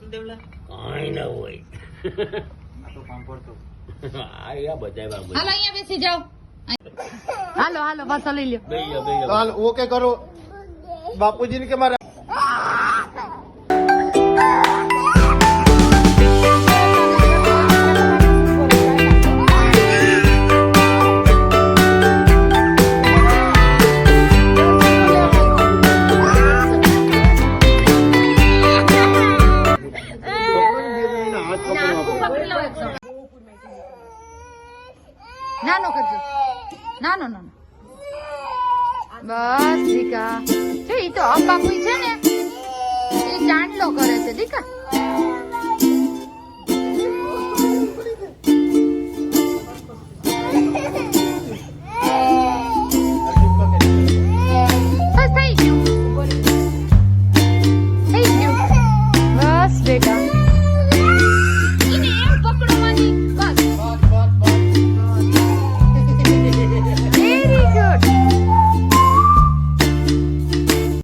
કાંઈ ના હોય હાલો અહીંયા બેસી જાઓ. હાલો હાલો પાછો લઈ લ્યો. હાલ ઓકે કરો બાપુજી ને કે મારે નાનો કરજો. નાનો નાનો બસ દીકા. જો ઈ તો અંબાકુઈ છે ને એ ચાંદલો કરે છે દીકા.